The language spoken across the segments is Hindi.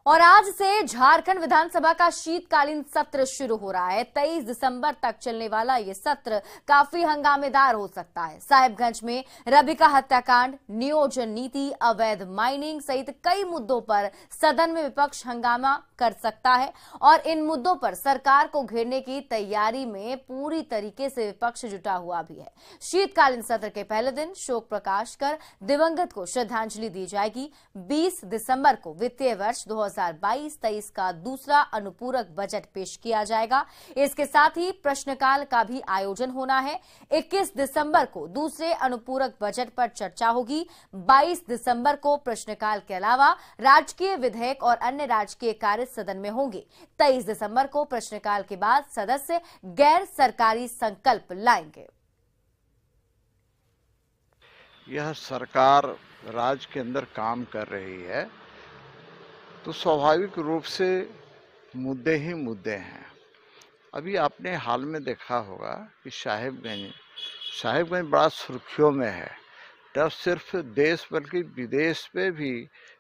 और आज से झारखंड विधानसभा का शीतकालीन सत्र शुरू हो रहा है। 23 दिसंबर तक चलने वाला ये सत्र काफी हंगामेदार हो सकता है। साहिबगंज में रबिका हत्याकांड, नियोजन नीति, अवैध माइनिंग सहित कई मुद्दों पर सदन में विपक्ष हंगामा कर सकता है और इन मुद्दों पर सरकार को घेरने की तैयारी में पूरी तरीके से विपक्ष जुटा हुआ भी है। शीतकालीन सत्र के पहले दिन शोक प्रकाश कर दिवंगत को श्रद्धांजलि दी जाएगी। 20 दिसंबर को वित्तीय वर्ष 2022-23 का दूसरा अनुपूरक बजट पेश किया जाएगा। इसके साथ ही प्रश्नकाल का भी आयोजन होना है। 21 दिसंबर को दूसरे अनुपूरक बजट पर चर्चा होगी। 22 दिसंबर को प्रश्नकाल के अलावा राजकीय विधेयक और अन्य राजकीय कार्य सदन में होंगे। 23 दिसंबर को प्रश्नकाल के बाद सदस्य गैर सरकारी संकल्प लाएंगे। यह सरकार राज्य के अंदर काम कर रही है तो स्वाभाविक रूप से मुद्दे ही मुद्दे हैं। अभी आपने हाल में देखा होगा कि साहिबगंज बड़ा सुर्खियों में है। तब सिर्फ देश बल्कि विदेश में भी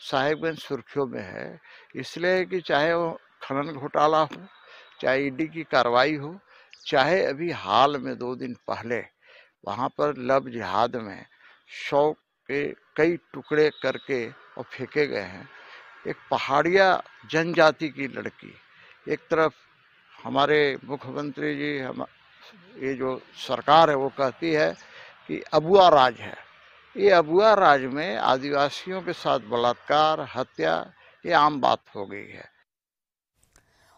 साहिबगंज सुर्खियों में है, इसलिए कि चाहे वो खनन घोटाला हो, चाहे ईडी की कार्रवाई हो, चाहे अभी हाल में 2 दिन पहले वहाँ पर लव जिहाद में 100 के कई टुकड़े करके और फेंके गए हैं। एक पहाड़िया जनजाति की लड़की, एक तरफ हमारे मुख्यमंत्री जी ये जो सरकार है वो कहती है कि अबुआ राज है। ये अबुआ राज में आदिवासियों के साथ बलात्कार, हत्या ये आम बात हो गई है।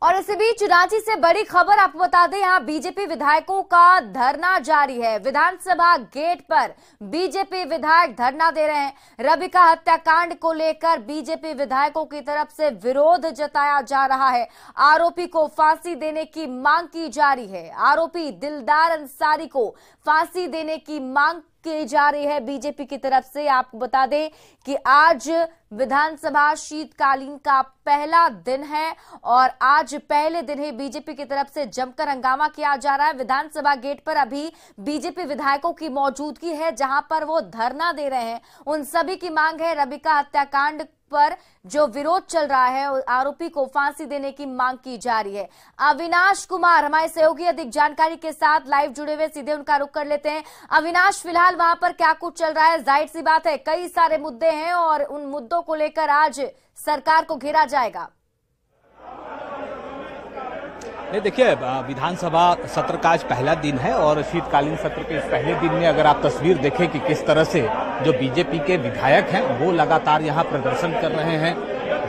और इसी बीच रांची से बड़ी खबर आपको बता दें, यहां बीजेपी विधायकों का धरना जारी है। विधानसभा गेट पर बीजेपी विधायक धरना दे रहे हैं। रबिका हत्याकांड को लेकर बीजेपी विधायकों की तरफ से विरोध जताया जा रहा है। आरोपी को फांसी देने की मांग की जा रही है। आरोपी दिलदार अंसारी को फांसी देने की मांग की जा रही है बीजेपी की तरफ से। आपको बता दें कि आज विधानसभा शीतकालीन का पहला दिन है और आज पहले दिन ही बीजेपी की तरफ से जमकर हंगामा किया जा रहा है। विधानसभा गेट पर अभी बीजेपी विधायकों की मौजूदगी है, जहां पर वो धरना दे रहे हैं। उन सभी की मांग है रबिका हत्याकांड पर जो विरोध चल रहा है, आरोपी को फांसी देने की मांग की जा रही है। अविनाश कुमार हमारे सहयोगी अधिक जानकारी के साथ लाइव जुड़े हुए, सीधे उनका रुख कर लेते हैं। अविनाश, फिलहाल वहां पर क्या कुछ चल रहा है? जाहिर सी बात है कई सारे मुद्दे हैं और उन मुद्दों को लेकर आज सरकार को घेरा जाएगा। देखिए, विधानसभा सत्र का आज पहला दिन है और शीतकालीन सत्र के इस पहले दिन में अगर आप तस्वीर देखें कि किस तरह से जो बीजेपी के विधायक हैं वो लगातार यहाँ प्रदर्शन कर रहे हैं।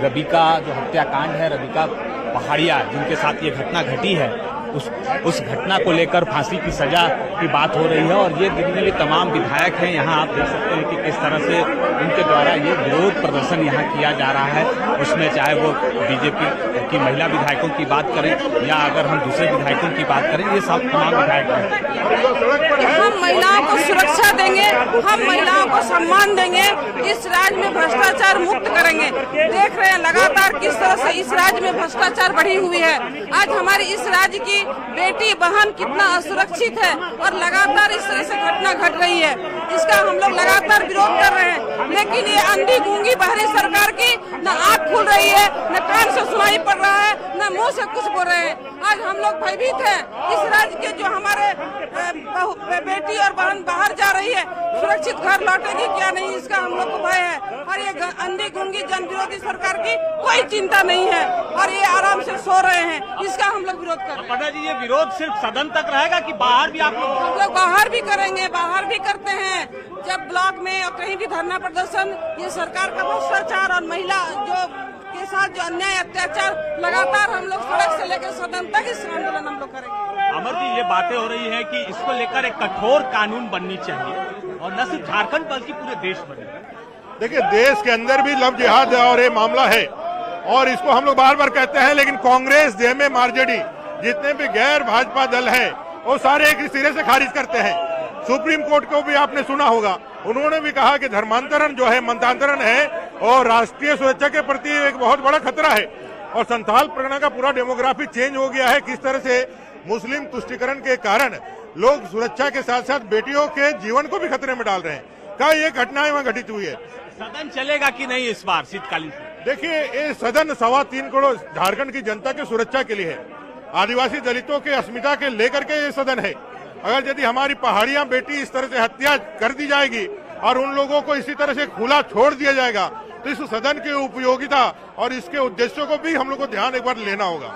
रबिका जो हत्याकांड है, रबिका पहाड़िया जिनके साथ ये घटना घटी है, उस घटना को लेकर फांसी की सजा की बात हो रही है और ये जितने भी तमाम विधायक हैं यहाँ आप देख सकते हैं कि किस तरह से उनके द्वारा ये विरोध प्रदर्शन यहाँ किया जा रहा है। उसमें चाहे वो बीजेपी की महिला विधायकों की बात करें या अगर हम दूसरे विधायकों की बात करें, ये सब तमाम विधायक हैं। हम महिलाओं को सुरक्षा देंगे, हम महिलाओं को सम्मान देंगे, इस राज्य में भ्रष्टाचार मुक्त करेंगे। देख रहे हैं लगातार किस तरह से इस राज्य में भ्रष्टाचार बढ़ी हुई है। आज हमारी इस राज्य की बेटी बहन कितना असुरक्षित है और लगातार इस तरह से घटना घट रही है। इसका हम लोग लगातार विरोध कर रहे हैं, लेकिन ये अंधी गूंगी बहरी सरकार की न आँख खुल रही है, न कान से सुनाई पड़ रहा है, न मुंह से कुछ बोल रहे हैं। आज हम लोग भयभीत हैं। इस राज्य के जो हमारे बेटी और बहन बाहर जा रही है, सुरक्षित घर लौटेगी क्या नहीं, इसका हम लोग को भय है। और ये अंधी गूंगी जन विरोधी सरकार की कोई चिंता नहीं है और ये आराम से सो रहे हैं। इसका हम लोग विरोध कर रहे हैं। जी, ये विरोध सिर्फ सदन तक रहेगा कि बाहर भी आप लोग? हम लोग बाहर भी करेंगे, बाहर भी करते हैं। जब ब्लॉक में और कहीं भी धरना प्रदर्शन, ये सरकार का भ्रष्टाचार और महिला जो के साथ जो अन्याय अत्याचार, लगातार हम लोग सड़क से लेकर सदन तक इस आंदोलन हम लोग करेंगे। अमर जी, ये बातें हो रही है कि इसको लेकर एक कठोर कानून बननी चाहिए और न सिर्फ झारखंड बल्कि पूरे देश में। देखिए, देश के अंदर भी लव जिहाद और ये मामला है और इसको हम लोग बार बार कहते हैं, लेकिन कांग्रेस, जेएमएम, आरजेडी जितने भी गैर भाजपा दल हैं वो सारे एक सिरे से खारिज करते हैं। सुप्रीम कोर्ट को भी आपने सुना होगा, उन्होंने भी कहा कि धर्मांतरण जो है, मतांतरण है और राष्ट्रीय सुरक्षा के प्रति एक बहुत बड़ा खतरा है। और संथाल परगना का पूरा डेमोग्राफी चेंज हो गया है। किस तरह से मुस्लिम तुष्टीकरण के कारण लोग सुरक्षा के साथ साथ बेटियों के जीवन को भी खतरे में डाल रहे हैं। क्या ये घटनाएं वहां घटित हुई है? सदन चलेगा कि नहीं इस बार शीतकालीन? देखिए, ये सदन 3.25 करोड़ झारखंड की जनता की सुरक्षा के लिए है, आदिवासी दलितों के अस्मिता के लेकर के ये सदन है। अगर यदि हमारी पहाड़ियां बेटी इस तरह से हत्या कर दी जाएगी और उन लोगों को इसी तरह से खुला छोड़ दिया जाएगा, तो इस सदन की उपयोगिता और इसके उद्देश्यों को भी हम लोग को ध्यान एक बार लेना होगा।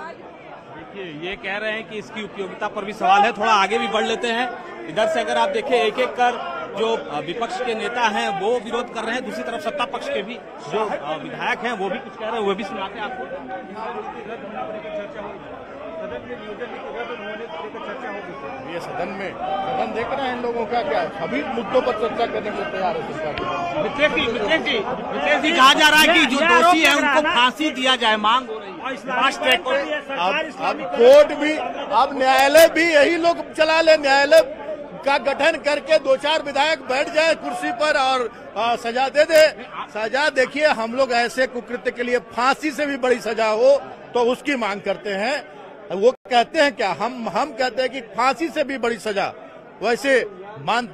देखिए, ये कह रहे हैं कि इसकी उपयोगिता पर भी सवाल है। थोड़ा आगे भी बढ़ लेते हैं। इधर से अगर आप देखें, एक एक कर जो विपक्ष के नेता हैं वो विरोध कर रहे हैं, दूसरी तरफ सत्ता पक्ष के भी जो विधायक हैं वो भी कुछ कह रहे हैं, वो भी सुनाते हैं आपको। ये सदन देख रहे हैं इन लोगों का क्या, सभी मुद्दों पर चर्चा करने के लिए तैयार है सरकार। मित्रेश जी, कहा जा रहा है कि जो दोषी है उनको फांसी दिया जाए, मांग हो रही है। अब कोर्ट भी, अब न्यायालय भी यही लोग चला ले, न्यायालय का गठन करके 2-4 विधायक बैठ जाए कुर्सी पर और सजा दे दे। सजा देखिए, हम लोग ऐसे कुकृत्य के लिए फांसी से भी बड़ी सजा हो तो उसकी मांग करते हैं। वो कहते हैं क्या, हम कहते हैं कि फांसी से भी बड़ी सजा। वैसे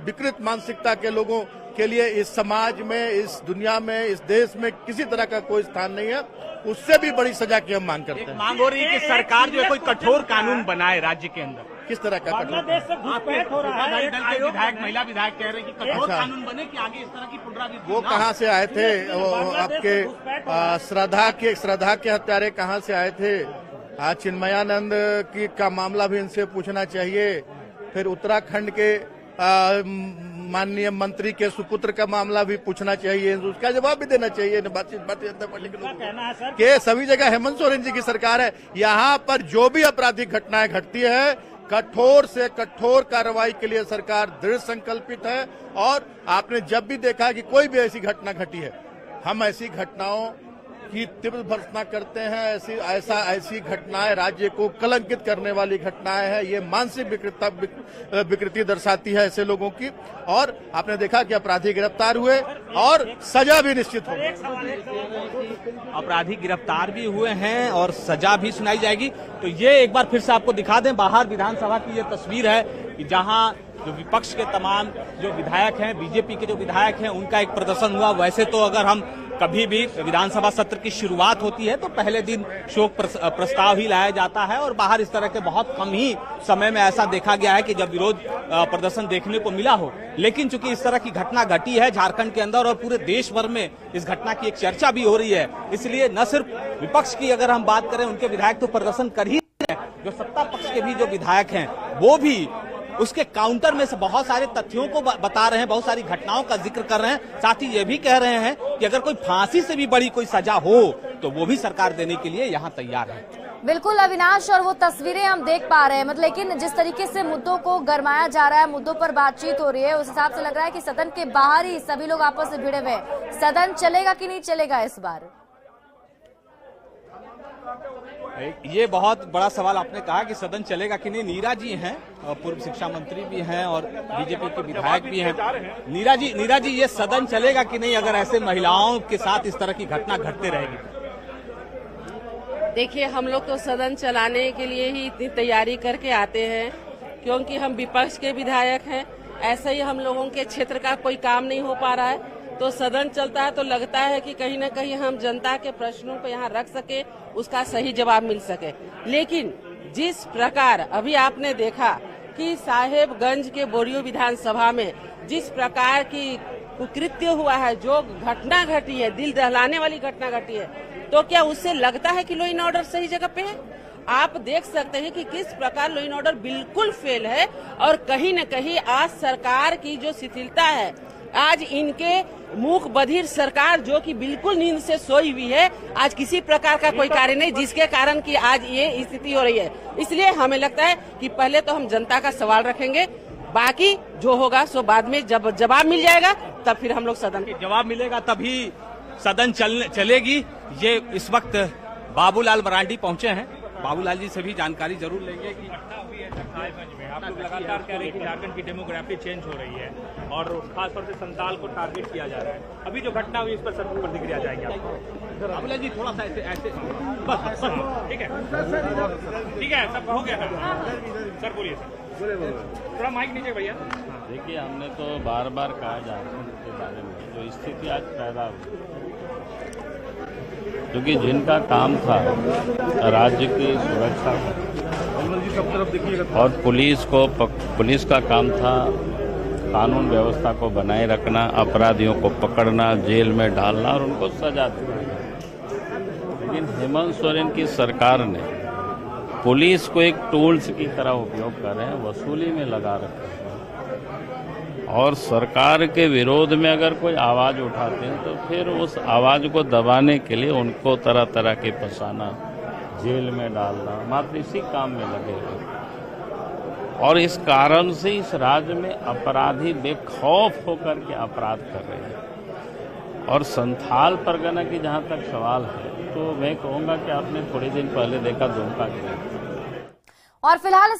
विकृत मानसिकता के लोगों के लिए इस समाज में, इस दुनिया में, इस देश में किसी तरह का कोई स्थान नहीं है। उससे भी बड़ी सजा की हम मांग करते हैं। मांग हो रही है कि सरकार जो है कोई कठोर कानून बनाए राज्य के अंदर। किस तरह का कठोर? विधायक, महिला विधायक कह रहे हैं कि कठोर कानून बने कि आगे इस तरह की पुनरावृत्ति। वो कहाँ से आए थे? वो आपके श्रद्धा के हत्यारे कहाँ से आए थे? आज चिन्मयानंद का मामला भी इनसे पूछना चाहिए। फिर उत्तराखंड के माननीय मंत्री के सुपुत्र का मामला भी पूछना चाहिए, उसका जवाब भी देना चाहिए। भारतीय जनता पार्टी के लोगों के सभी जगह हेमंत सोरेन जी की सरकार है। यहाँ पर जो भी आपराधिक घटनाएं घटती है, कठोर से कठोर कार्रवाई के लिए सरकार दृढ़ संकल्पित है। और आपने जब भी देखा कि कोई भी ऐसी घटना घटी है, हम ऐसी घटनाओं की तीव्र भर्त्सना करते हैं। ऐसी घटनाएं राज्य को कलंकित करने वाली घटनाएं हैं। ये मानसिक विकृति दर्शाती है ऐसे लोगों की। और आपने देखा कि अपराधी गिरफ्तार हुए और सजा भी निश्चित होगी। अपराधी गिरफ्तार भी हुए हैं और सजा भी सुनाई जाएगी। तो ये एक बार फिर से आपको दिखा दें, बाहर विधानसभा की ये तस्वीर है कि जहां जो विपक्ष के तमाम जो विधायक हैं, बीजेपी के जो विधायक हैं, उनका एक प्रदर्शन हुआ। वैसे तो अगर हम कभी भी विधानसभा सत्र की शुरुआत होती है तो पहले दिन शोक प्रस्ताव ही लाया जाता है और बाहर इस तरह के बहुत कम ही समय में ऐसा देखा गया है कि जब विरोध प्रदर्शन देखने को मिला हो। लेकिन चूंकि इस तरह की घटना घटी है झारखंड के अंदर और पूरे देश भर में इस घटना की एक चर्चा भी हो रही है, इसलिए न सिर्फ विपक्ष की अगर हम बात करें, उनके विधायक तो प्रदर्शन कर ही रहे हैं, जो सत्ता पक्ष के भी जो विधायक हैं वो भी उसके काउंटर में से बहुत सारे तथ्यों को बता रहे हैं, बहुत सारी घटनाओं का जिक्र कर रहे हैं। साथ ही ये भी कह रहे हैं कि अगर कोई फांसी से भी बड़ी कोई सजा हो तो वो भी सरकार देने के लिए यहाँ तैयार है। बिल्कुल अविनाश, और वो तस्वीरें हम देख पा रहे हैं। लेकिन जिस तरीके से मुद्दों को गरमाया जा रहा है, मुद्दों पर बातचीत हो रही है, उस हिसाब से लग रहा है कि सदन के बाहर ही सभी लोग आपस में भिड़े हुए हैं। सदन चलेगा कि नहीं चलेगा इस बार? ये बहुत बड़ा सवाल आपने कहा कि सदन चलेगा कि नहीं। नीरा जी हैं, पूर्व शिक्षा मंत्री भी हैं और बीजेपी के विधायक भी हैं। नीरा जी, ये सदन चलेगा कि नहीं अगर ऐसे महिलाओं के साथ इस तरह की घटना घटते रहेगी? देखिए, हम लोग तो सदन चलाने के लिए ही इतनी तैयारी करके आते हैं, क्योंकि हम विपक्ष के विधायक हैं। ऐसे ही हम लोगों के क्षेत्र का कोई काम नहीं हो पा रहा है, तो सदन चलता है तो लगता है कि कहीं न कहीं हम जनता के प्रश्नों को यहाँ रख सके, उसका सही जवाब मिल सके। लेकिन जिस प्रकार अभी आपने देखा कि साहेबगंज के बोरियो विधानसभा में जिस प्रकार की कुकृत्य हुआ है, जो घटना घटी है, दिल दहलाने वाली घटना घटी है, तो क्या उससे लगता है कि लॉ एंड ऑर्डर सही जगह पे है? आप देख सकते हैं कि किस प्रकार लॉ एंड ऑर्डर बिल्कुल फेल है। और कहीं न कहीं आज सरकार की जो शिथिलता है, आज इनके मूक बधिर सरकार जो कि बिल्कुल नींद से सोई हुई है, आज किसी प्रकार का कोई कार्य नहीं, जिसके कारण कि आज ये स्थिति हो रही है। इसलिए हमें लगता है कि पहले तो हम जनता का सवाल रखेंगे, बाकी जो होगा सो बाद में जब जवाब मिल जाएगा तब फिर हम लोग सदन के जवाब मिलेगा तभी सदन चलेगी। ये इस वक्त बाबूलाल मरांडी पहुंचे हैं। बाबूलाल जी से भी जानकारी जरूर लेंगे कि आप लोग लगातार कह रहे हैं कि झारखंड की डेमोग्राफी चेंज हो रही है और खासतौर से संताल को टारगेट किया जा रहा है। अभी जो घटना हुई इस पर सर प्रतिक्रिया जाएगी आपको? बाबूलाल जी थोड़ा सा ऐसे बस ठीक है सब हो गया सर बोलिए सर, थोड़ा माइक नीचे भैया। देखिए, हमने तो बार बार कहा झारखंड के बारे में जो स्थिति आज पैदा हुई, क्योंकि जिनका काम था राज्य की सुरक्षा और पुलिस का काम था कानून व्यवस्था को बनाए रखना, अपराधियों को पकड़ना, जेल में डालना और उनको सजा देना। लेकिन हेमंत सोरेन की सरकार ने पुलिस को एक टूल्स की तरह उपयोग कर रहे हैं, वसूली में लगा रखे हैं और सरकार के विरोध में अगर कोई आवाज उठाते हैं तो फिर उस आवाज को दबाने के लिए उनको तरह तरह के फंसाना, जेल में डालना, मात्र इसी काम में लगे हुए। और इस कारण से इस राज्य में अपराधी बेखौफ होकर के अपराध कर रहे हैं। और संथाल परगना की जहां तक सवाल है तो मैं कहूंगा कि आपने थोड़े दिन पहले देखा दुमका के और फिलहाल